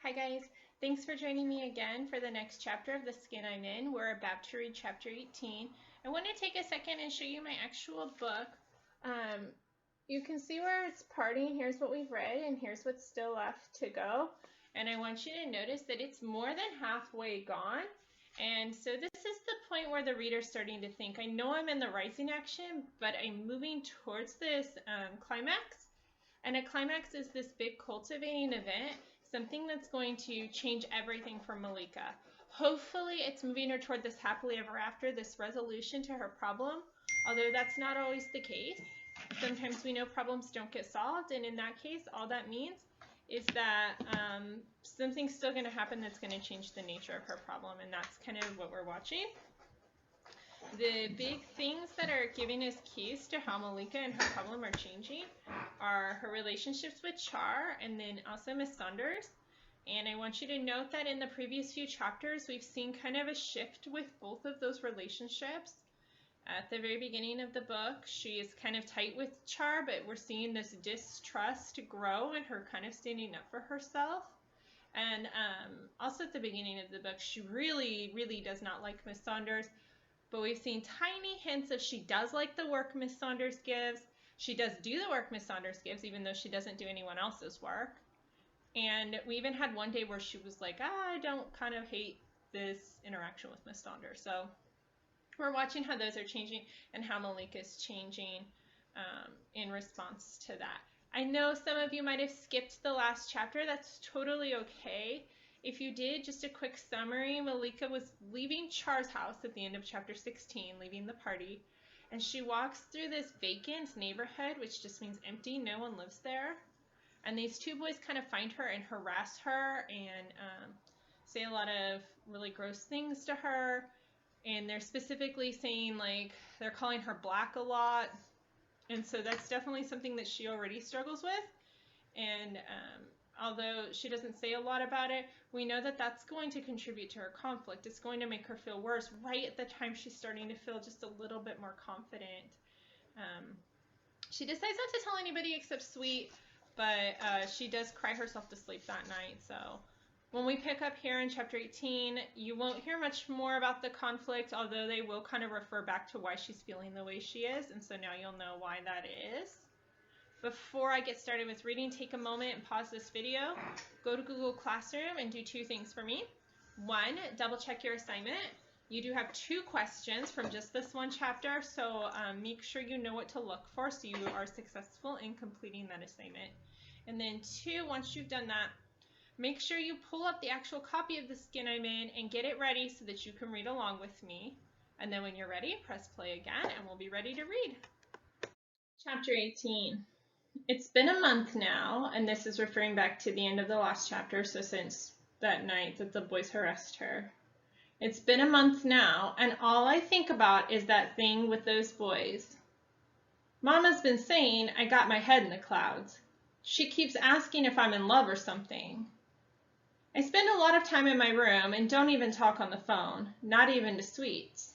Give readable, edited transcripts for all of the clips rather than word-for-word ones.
Hi guys, thanks for joining me again for the next chapter of The Skin I'm In. We're about to read chapter 18. I want to take a second and show you my actual book. You can see where it's parting. Here's what we've read and here's what's still left to go. And I want you to notice that it's more than halfway gone. And so this is the point where the reader's starting to think, I know I'm in the rising action, but I'm moving towards this climax. And a climax is this big cultivating event, something that's going to change everything for Malika. Hopefully it's moving her toward this happily ever after, this resolution to her problem, although that's not always the case. Sometimes we know problems don't get solved, and in that case, all that means is that something's still going to happen that's going to change the nature of her problem, and that's kind of what we're watching. The big things that are giving us keys to how Malika and her problem are changing are her relationships with Char and then also Miss Saunders. And I want you to note that in the previous few chapters, we've seen kind of a shift with both of those relationships. At the very beginning of the book, she is kind of tight with Char, but we're seeing this distrust grow and her kind of standing up for herself. And also at the beginning of the book, she really, really does not like Miss Saunders. But we've seen tiny hints of she does like the work Miss Saunders gives. She does do the work Miss Saunders gives, even though she doesn't do anyone else's work. And we even had one day where she was like, I don't kind of hate this interaction with Miss Saunders. So we're watching how those are changing and how Malika is changing in response to that. I know some of you might have skipped the last chapter. That's totally okay. If you did, just a quick summary, Malika was leaving Char's house at the end of chapter 16, leaving the party, and she walks through this vacant neighborhood, which just means empty, no one lives there. And these two boys kind of find her and harass her and say a lot of really gross things to her. And they're specifically saying, like, they're calling her black a lot. And so that's definitely something that she already struggles with. And although she doesn't say a lot about it, we know that that's going to contribute to her conflict. It's going to make her feel worse right at the time she's starting to feel just a little bit more confident. She decides not to tell anybody except Sweet, but she does cry herself to sleep that night. So when we pick up here in chapter 18, you won't hear much more about the conflict, although they will kind of refer back to why she's feeling the way she is. And so now you'll know why that is. Before I get started with reading, take a moment and pause this video. Go to Google Classroom and do two things for me. One, double check your assignment. You do have 2 questions from just this one chapter, so make sure you know what to look for so you are successful in completing that assignment. And then 2, once you've done that, make sure you pull up the actual copy of The Skin I'm In and get it ready so that you can read along with me. And then when you're ready, press play again and we'll be ready to read. Chapter 18. It's been a month now, and this is referring back to the end of the last chapter, so since that night that the boys harassed her. It's been a month now, and all I think about is that thing with those boys. Mama's been saying I got my head in the clouds. She keeps asking if I'm in love or something. I spend a lot of time in my room and don't even talk on the phone, not even to Sweets.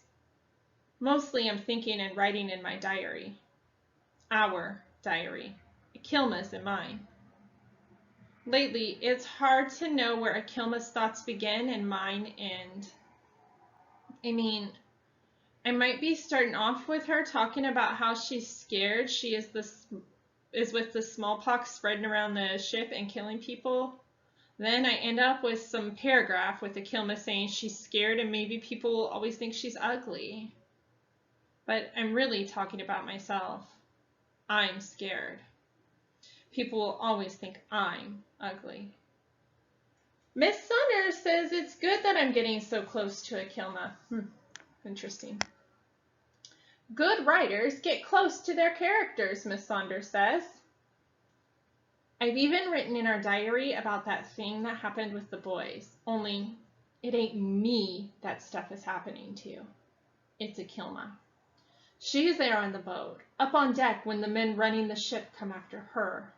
Mostly I'm thinking and writing in my diary. Our diary. Akeelma's and mine. Lately, it's hard to know where Akeelma's thoughts begin and mine end. I mean, I might be starting off with her talking about how she's scared she is with the smallpox spreading around the ship and killing people. Then I end up with some paragraph with Akeelma saying she's scared and maybe people will always think she's ugly. But I'm really talking about myself. I'm scared. People will always think I'm ugly. Miss Saunders says it's good that I'm getting so close to Akeelma. Interesting. Good writers get close to their characters, Miss Saunders says. I've even written in our diary about that thing that happened with the boys. Only it ain't me that stuff is happening to. It's Akeelma. She's there on the boat, up on deck when the men running the ship come after her.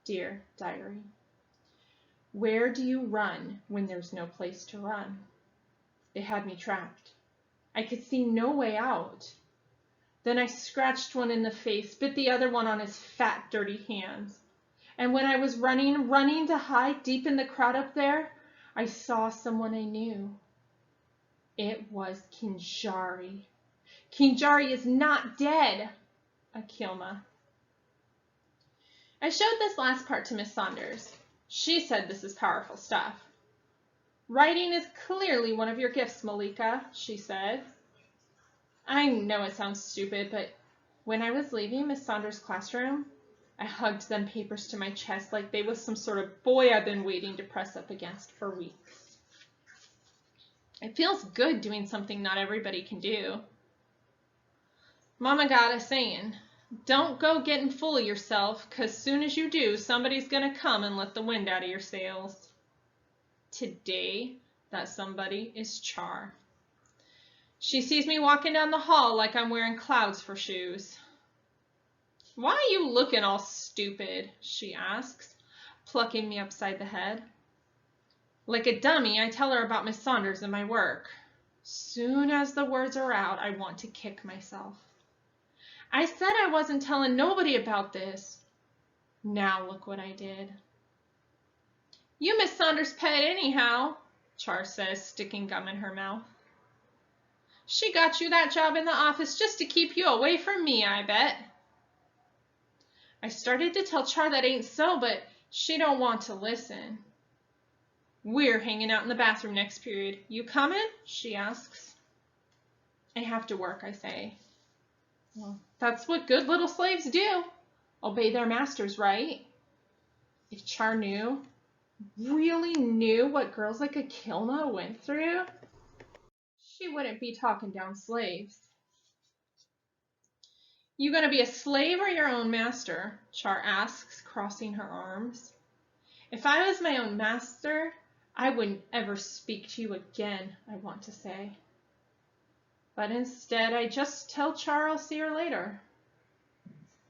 Dear diary, where do you run when there's no place to run? They had me trapped. I could see no way out. Then I scratched one in the face, bit the other one on his fat, dirty hands. And when I was running to hide deep in the crowd up there, I saw someone I knew. It was Kinjari. Kinjari is not dead, Akeelma. I showed this last part to Miss Saunders. She said this is powerful stuff. Writing is clearly one of your gifts, Malika, she said. I know it sounds stupid, but when I was leaving Miss Saunders' classroom, I hugged them papers to my chest like they was some sort of boy I've been waiting to press up against for weeks. It feels good doing something not everybody can do. Mama got a saying, don't go getting full of yourself, 'cause soon as you do, somebody's gonna come and let the wind out of your sails. Today, that somebody is Char. She sees me walking down the hall like I'm wearing clouds for shoes. Why are you looking all stupid? She asks, plucking me upside the head. Like a dummy, I tell her about Miss Saunders and my work. Soon as the words are out, I want to kick myself. I said I wasn't telling nobody about this. Now look what I did. You Miss Saunders' pet anyhow, Char says, sticking gum in her mouth. She got you that job in the office just to keep you away from me, I bet. I started to tell Char that ain't so, but she don't want to listen. We're hanging out in the bathroom next period. You coming? She asks. I have to work, I say. Well, that's what good little slaves do. Obey their masters, right? If Char knew, really knew what girls like Akeelma went through, she wouldn't be talking down slaves. You gonna be a slave or your own master? Char asks, crossing her arms. If I was my own master, I wouldn't ever speak to you again, I want to say. But instead, I just tell Char I'll see her later.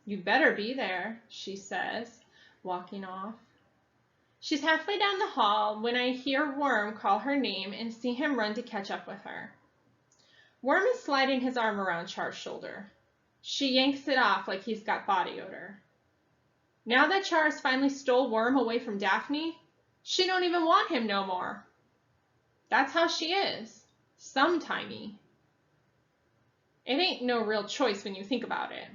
You better be there, she says, walking off. She's halfway down the hall when I hear Worm call her name and see him run to catch up with her. Worm is sliding his arm around Char's shoulder. She yanks it off like he's got body odor. Now that Char has finally stole Worm away from Daphne, she don't even want him no more. That's how she is, sometimey. It ain't no real choice when you think about it.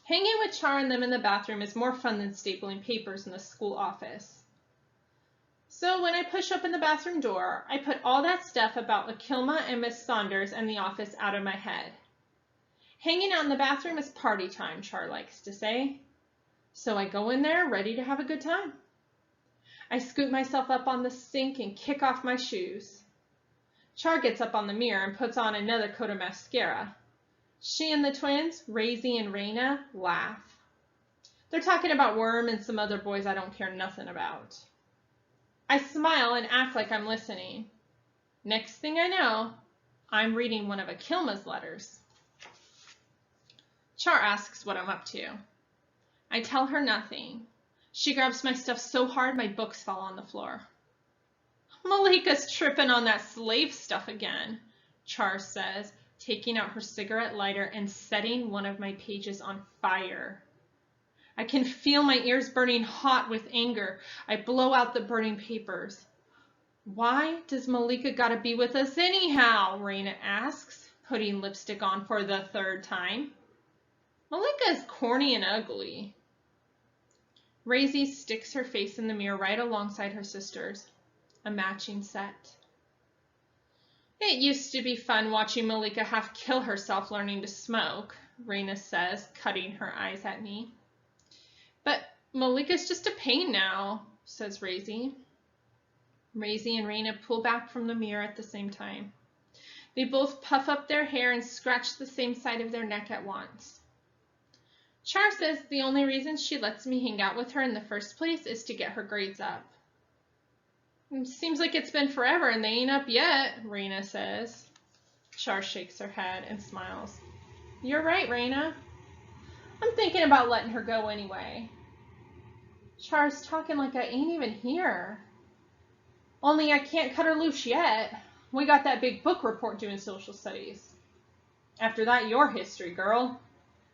Hanging with Char and them in the bathroom is more fun than stapling papers in the school office. So when I push open the bathroom door, I put all that stuff about Akeelma and Miss Saunders and the office out of my head. Hanging out in the bathroom is party time, Char likes to say. So I go in there ready to have a good time. I scoop myself up on the sink and kick off my shoes. Char gets up on the mirror and puts on another coat of mascara. She and the twins, Razy and Raina, laugh. They're talking about Worm and some other boys I don't care nothing about. I smile and act like I'm listening. Next thing I know, I'm reading one of Akeelma's letters. Char asks what I'm up to. I tell her nothing. She grabs my stuff so hard my books fall on the floor. Malika's tripping on that slave stuff again, Char says, taking out her cigarette lighter and setting one of my pages on fire. I can feel my ears burning hot with anger. I blow out the burning papers. Why does Malika gotta be with us anyhow? Raina asks, putting lipstick on for the third time. Malika is corny and ugly. Razy sticks her face in the mirror right alongside her sister's. A matching set. It used to be fun watching Malika half kill herself learning to smoke, Raina says, cutting her eyes at me. But Malika's just a pain now, says Razy. Razy and Raina pull back from the mirror at the same time. They both puff up their hair and scratch the same side of their neck at once. Char says the only reason she lets me hang out with her in the first place is to get her grades up. Seems like it's been forever and they ain't up yet, Raina says. Char shakes her head and smiles. You're right, Raina. I'm thinking about letting her go anyway. Char's talking like I ain't even here. Only I can't cut her loose yet. We got that big book report due in social studies. After that, your history, girl,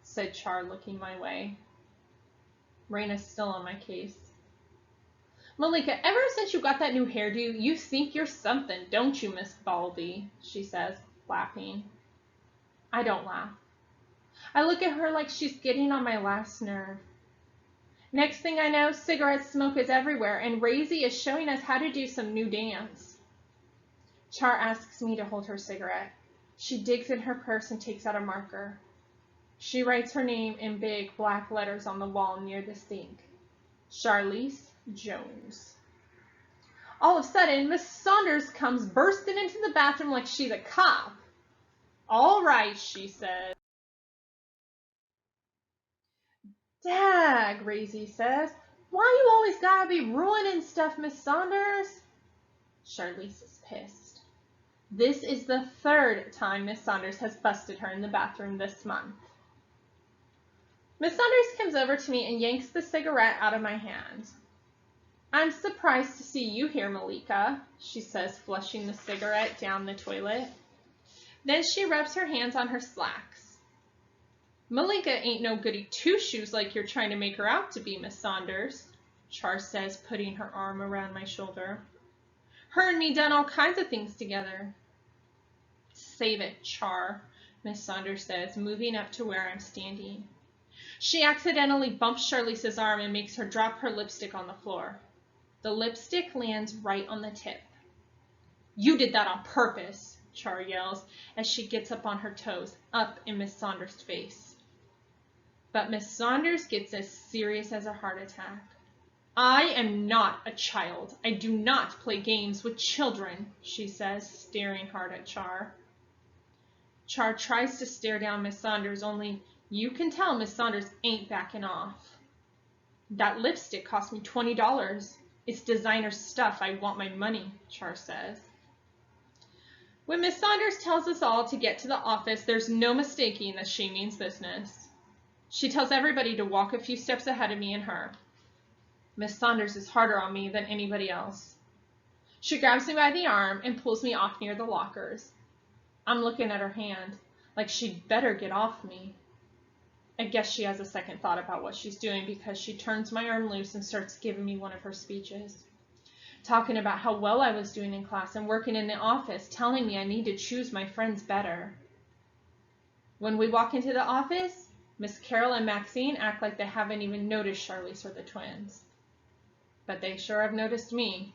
said Char, looking my way. Raina's still on my case. Malika, ever since you got that new hairdo, you think you're something, don't you, Miss Baldy? She says, laughing. I don't laugh. I look at her like she's getting on my last nerve. Next thing I know, cigarette smoke is everywhere, and Razy is showing us how to do some new dance. Char asks me to hold her cigarette. She digs in her purse and takes out a marker. She writes her name in big black letters on the wall near the sink. Charlize Jones. All of a sudden, Miss Saunders comes bursting into the bathroom like she's a cop. All right, she says. Dag, Razy says. Why you always gotta be ruining stuff, Miss Saunders? Charlize is pissed. This is the third time Miss Saunders has busted her in the bathroom this month. Miss Saunders comes over to me and yanks the cigarette out of my hand. I'm surprised to see you here, Malika, she says, flushing the cigarette down the toilet. Then she rubs her hands on her slacks. Malika ain't no goody two-shoes like you're trying to make her out to be, Miss Saunders, Char says, putting her arm around my shoulder. Her and me done all kinds of things together. Save it, Char, Miss Saunders says, moving up to where I'm standing. She accidentally bumps Charlize's arm and makes her drop her lipstick on the floor. The lipstick lands right on the tip. You did that on purpose, Char yells as she gets up on her toes, up in Miss Saunders' face. But Miss Saunders gets as serious as a heart attack. I am not a child. I do not play games with children, she says, staring hard at Char. Char tries to stare down Miss Saunders, only you can tell Miss Saunders ain't backing off. That lipstick cost me $20. It's designer stuff. I want my money, Char says. When Miss Saunders tells us all to get to the office, there's no mistaking that she means business. She tells everybody to walk a few steps ahead of me and her. Miss Saunders is harder on me than anybody else. She grabs me by the arm and pulls me off near the lockers. I'm looking at her hand, like she'd better get off me. I guess she has a second thought about what she's doing because she turns my arm loose and starts giving me one of her speeches. Talking about how well I was doing in class and working in the office, telling me I need to choose my friends better. When we walk into the office, Miss Carol and Maxine act like they haven't even noticed Charlize or the twins. But they sure have noticed me.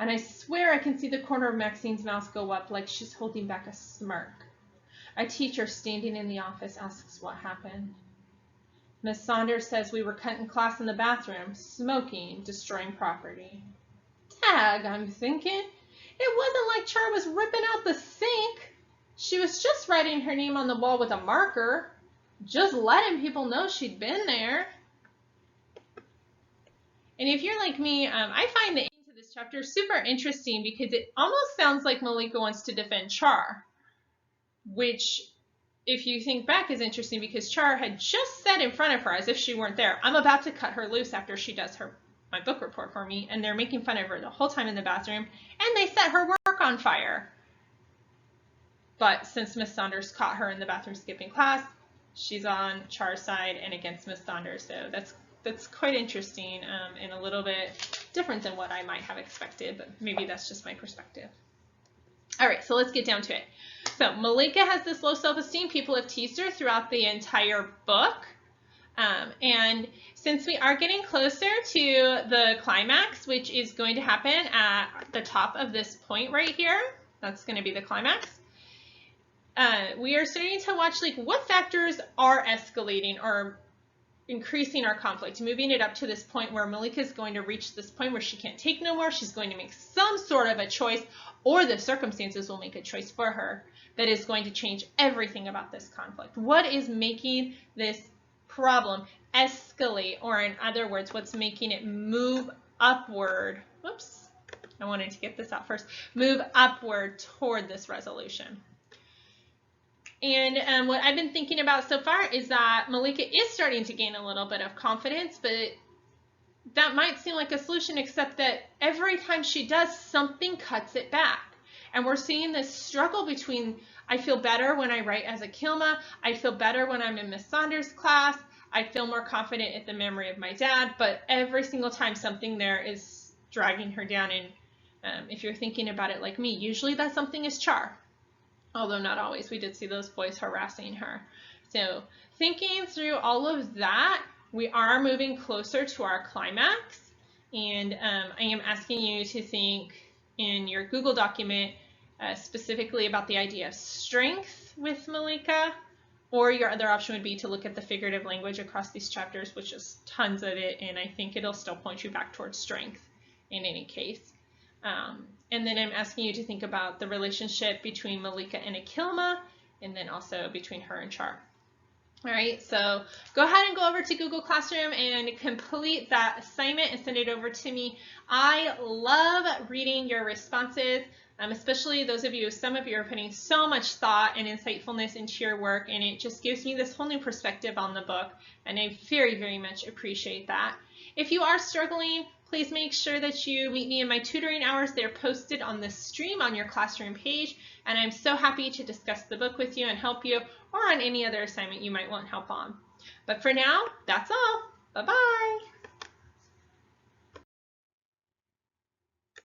And I swear I can see the corner of Maxine's mouth go up like she's holding back a smirk. A teacher standing in the office asks what happened. Miss Saunders says we were cutting class in the bathroom, smoking, destroying property. Tag, I'm thinking. It wasn't like Char was ripping out the sink. She was just writing her name on the wall with a marker, just letting people know she'd been there. And if you're like me, I find the end to this chapter super interesting because it almost sounds like Malika wants to defend Char, which, if you think back, is interesting because Char had just said in front of her, as if she weren't there, I'm about to cut her loose after she does my book report for me, and they're making fun of her the whole time in the bathroom, and they set her work on fire. But since Miss Saunders caught her in the bathroom skipping class, she's on Char's side and against Miss Saunders, so that's quite interesting and a little bit different than what I might have expected, but maybe that's just my perspective. All right, so let's get down to it. So Malika has this low self-esteem. People have teased her throughout the entire book. And since we are getting closer to the climax, which is going to happen at the top of this point right here, that's going to be the climax, we are starting to watch like what factors are escalating or increasing our conflict, moving it up to this point where Malika is going to reach this point where she can't take no more. She's going to make some sort of a choice, or the circumstances will make a choice for her that is going to change everything about this conflict. What is making this problem escalate, or in other words, what's making it move upward? Whoops, I wanted to get this out first. Move upward toward this resolution. And what I've been thinking about so far is that Malika is starting to gain a little bit of confidence, but that might seem like a solution, except that every time she does, something cuts it back. And we're seeing this struggle between, I feel better when I write as Akeelma, I feel better when I'm in Miss Saunders' class, I feel more confident at the memory of my dad, but every single time something there is dragging her down. And if you're thinking about it like me, usually that something is Char. Although not always. We did see those boys harassing her. So thinking through all of that, we are moving closer to our climax. And I am asking you to think in your Google document specifically about the idea of strength with Malika. Or your other option would be to look at the figurative language across these chapters, which is tons of it. And I think it'll still point you back towards strength in any case. And then I'm asking you to think about the relationship between Malika and Akeelma, and then also between her and Char. All right, so go ahead and go over to Google Classroom and complete that assignment and send it over to me. I love reading your responses, especially those of you, some of you are putting so much thought and insightfulness into your work, and it just gives me this whole new perspective on the book, and I very, very much appreciate that. If you are struggling, please make sure that you meet me in my tutoring hours. They're posted on the stream on your classroom page, and I'm so happy to discuss the book with you and help you, or on any other assignment you might want help on. But for now, that's all.